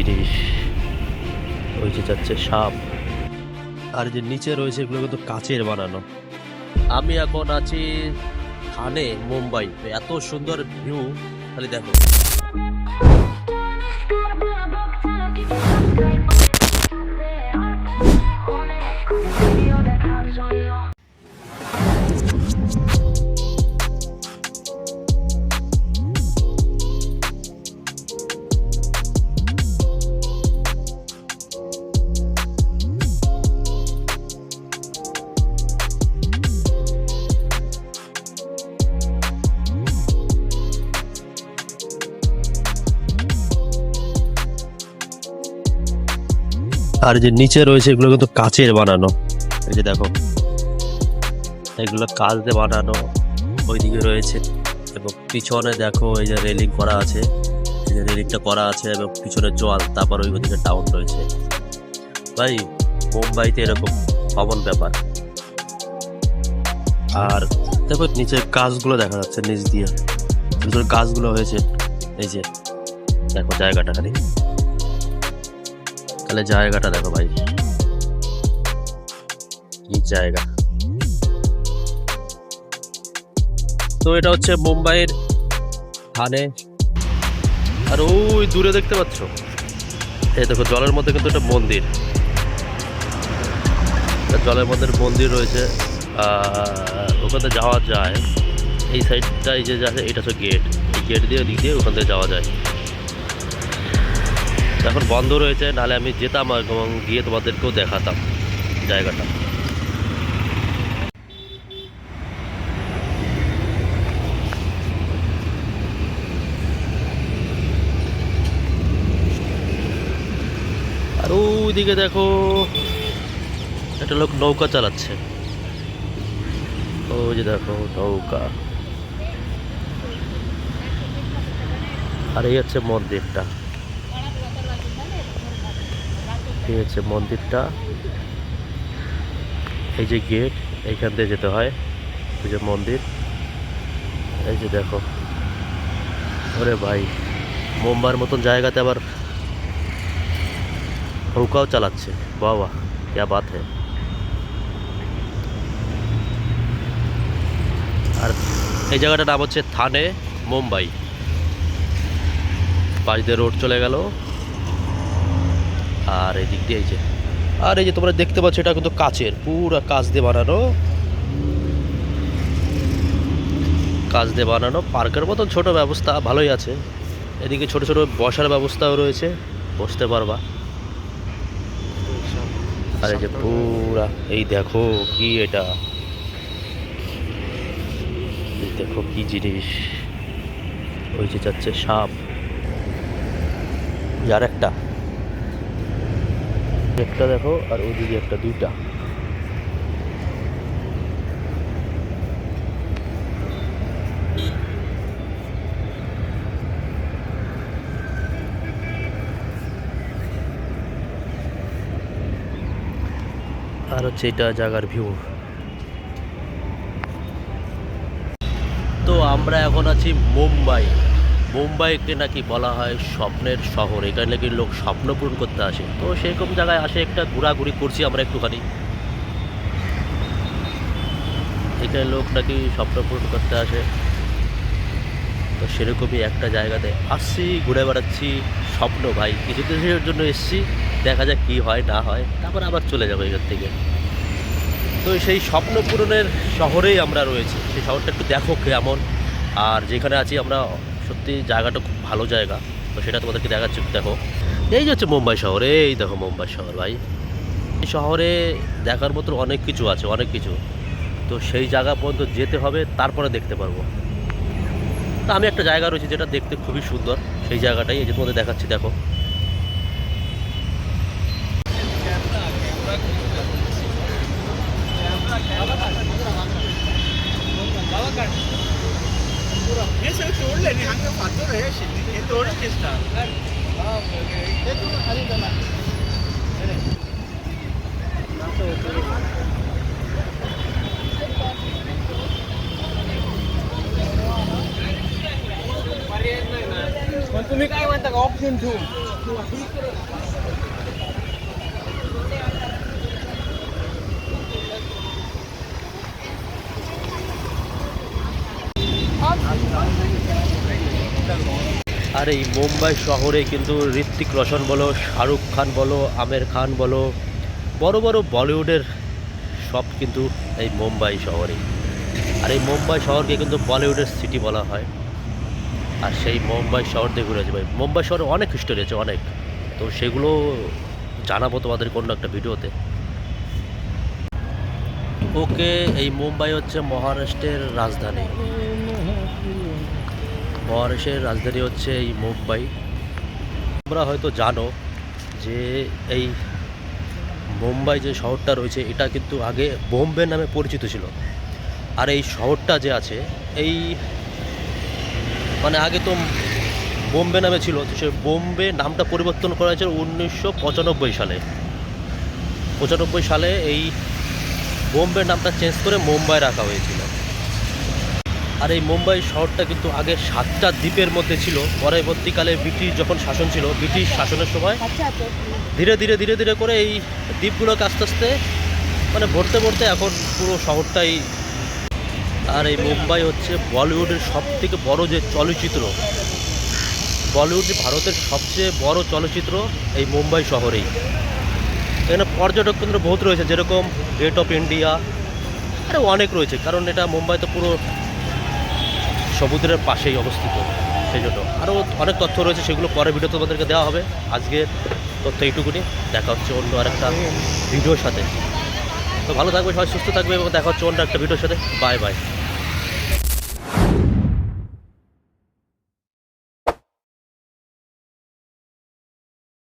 জিনিস, ওই যে যাচ্ছে সাপ, আর যে নিচে রয়েছে এগুলো কিন্তু কাচের বানানো। আমি এখন আছি থানে, মুম্বাই। এত সুন্দর ভিউ, খালি দেখো। আর যে নিচে রয়েছে এগুলো কিন্তু কাচের বানানো। এই যে দেখো, এগুলো কাচ দিয়ে বানানো। ওইদিকে রয়েছে এবং পিছনে দেখো এই যে রেলিং করা আছে, এই যে রেলিংটা করা আছে এবং পিছনে জল, তারপর ওইদিকে টাউন রয়েছে। ভাই, মুম্বাইতে এরকম কমন ব্যাপার। আর দেখো নিচে গাছগুলো দেখা যাচ্ছে, নিচ দিয়ে গাছগুলো হয়েছে। এই যে দেখো জায়গাটা, খালি তাহলে জায়গাটা দেখো ভাই, কি জায়গা। তো এটা হচ্ছে মুম্বাইয়ের থানে। আর ওই দূরে দেখতে পাচ্ছ, এই দেখো জলের মধ্যে কিন্তু একটা মন্দির, জলের মধ্যে মন্দির রয়েছে। ওখানে যাওয়া যায়। এই সাইডটা এই যে আছে, এটা হচ্ছে গেট। এই গেট দিয়ে দিক দিয়ে ওখান থেকে যাওয়া যায়। এখন বন্ধ রয়েছে, নাহলে আমি যেতাম এবং গিয়ে তোমাদেরকেও দেখাতাম জায়গাটা। আর ওইদিকে দেখো একটা লোক নৌকা চালাচ্ছে। ওই যে দেখো নৌকা। আর এই হচ্ছে মন্দিরটা, এই হচ্ছে মন্দিরটা। এই যে গেট, এইখান দিয়ে যেতে হয়। এই যে মন্দির, এই যে দেখো। ওরে ভাই, মুম্বাইয়ের মতন জায়গাতে আবার নৌকাও চালাচ্ছে, বাবা क्या बात है। আর এই জায়গাটার নাম হচ্ছে থানে, মুম্বাই। পাশ দিয়ে রোড চলে গেল। আর এই দিক দিয়ে আর এই যে তোমরা দেখতে পাচ্ছ, এটা কিন্তু কাচের, পুরো কাচ দিয়ে বানানো, কাচ দিয়ে বানানো। পার্কের মতন ছোট ব্যবস্থা ভালোই আছে। এদিকে ছোট ছোট বসার ব্যবস্থাও রয়েছে, বসতে পারবা। আর এই যে পুরা, এই দেখো কি এটা, দেখো কি জিনিস। ওই যে যাচ্ছে সাপ। আর একটা দেখো, আর ওইদিকে একটা, দুইটা। আর হচ্ছে এটা জায়গার ভিউ। তো আমরা এখন আছি মুম্বাই। মুম্বাইকে নাকি বলা হয় স্বপ্নের শহর। এখানে নাকি লোক স্বপ্ন পূরণ করতে আসে। তো সেরকম জায়গায় আসে, একটা ঘোরাঘুরি করছি আমরা একটুখানি। এখানে লোক নাকি স্বপ্ন পূরণ করতে আসে। তো সেরকমই একটা জায়গাতে আসছি, ঘুরে বেড়াচ্ছি। স্বপ্ন ভাই, কিছুদিনের জন্য এসছি, দেখা যাক কী হয় না হয়, তারপর আবার চলে যাবো এখান থেকে। তো সেই স্বপ্ন পূরণের শহরেই আমরা রয়েছি। সেই শহরটা একটু দেখো কেমন। আর যেখানে আছি আমরা, সত্যি জায়গাটা খুব ভালো জায়গা। তো সেটা তোমাদেরকে দেখাচ্ছি, দেখো। এই যে হচ্ছে মুম্বাই শহর, এই দেখো মুম্বাই শহর ভাই। এই শহরে দেখার মতো অনেক কিছু আছে, অনেক কিছু। তো সেই জায়গা পর্যন্ত যেতে হবে, তারপরে দেখতে পারবো। তা আমি একটা জায়গা রয়েছে যেটা দেখতে খুবই সুন্দর, সেই জায়গাটাই এই যে তোমাদের দেখাচ্ছি, দেখো। हे सगळं सोडलंय नाही हंग फातो रे शिंदे हे तोडून दिसतात हे तुम्ही खाली चला पण तुम्ही काय म्हणता का ऑप्शन 2 আর এই মুম্বাই শহরে কিন্তু ঋত্বিক রোশন বলো, শাহরুখ খান বলো, আমির খান বলো, বড় বড় বলিউডের সব কিন্তু এই মুম্বাই শহরেই। আর এই মুম্বাই শহরকে কিন্তু বলিউডের সিটি বলা হয়। আর সেই মুম্বাই শহর দিয়ে ঘুরে যাবে। মুম্বাই শহরে অনেক হিস্টোরি আছে, অনেক। তো সেগুলো জানাবো তোমাদের কোনো একটা ভিডিওতে। ওকে, এই মুম্বাই হচ্ছে মহারাষ্ট্রের রাজধানী। মহারাষ্ট্রের রাজধানী হচ্ছে এই মুম্বাই। তোমরা হয়তো জানো যে এই মুম্বাই যে শহরটা রয়েছে এটা কিন্তু আগে বোম্বে নামে পরিচিত ছিল। আর এই শহরটা যে আছে এই মানে আগে তো বোম্বে নামে ছিল, তো সে বোম্বে নামটা পরিবর্তন করা হয়েছিল 1995 সালে। 95 সালে এই বোম্বে নামটা চেঞ্জ করে মুম্বাই রাখা হয়েছিল। আর এই মুম্বাই শহরটা কিন্তু আগে 7টা দ্বীপের মধ্যে ছিল। পরবর্তীকালে ব্রিটিশ যখন শাসন ছিল, ব্রিটিশ শাসনের সময় ধীরে ধীরে ধীরে ধীরে করে এই দ্বীপগুলোকে আস্তে আস্তে মানে ভরতে ভরতে এখন পুরো শহরটাই। আর এই মুম্বাই হচ্ছে বলিউডের সবথেকে বড় যে চলচ্চিত্র, বলিউড ভারতের সবচেয়ে বড় চলচ্চিত্র এই মুম্বাই শহরেই। এখানে পর্যটক কেন্দ্র বহুত রয়েছে, যেরকম গেট অফ ইন্ডিয়া, আরও অনেক রয়েছে। কারণ এটা মুম্বাই তো পুরো সমুদ্রের পাশেই অবস্থিত, সেই জন্য আরও অনেক তথ্য রয়েছে, সেগুলো পরে ভিডিও তোমাদেরকে দেওয়া হবে। আজকের তথ্য এইটুকুনি, দেখা হচ্ছে অন্য আরেকটা ভিডিওর সাথে। তো ভালো থাকবে সবাই, সুস্থ থাকবে, এবং দেখা হচ্ছে অন্য একটা ভিডিওর সাথে। Bye bye.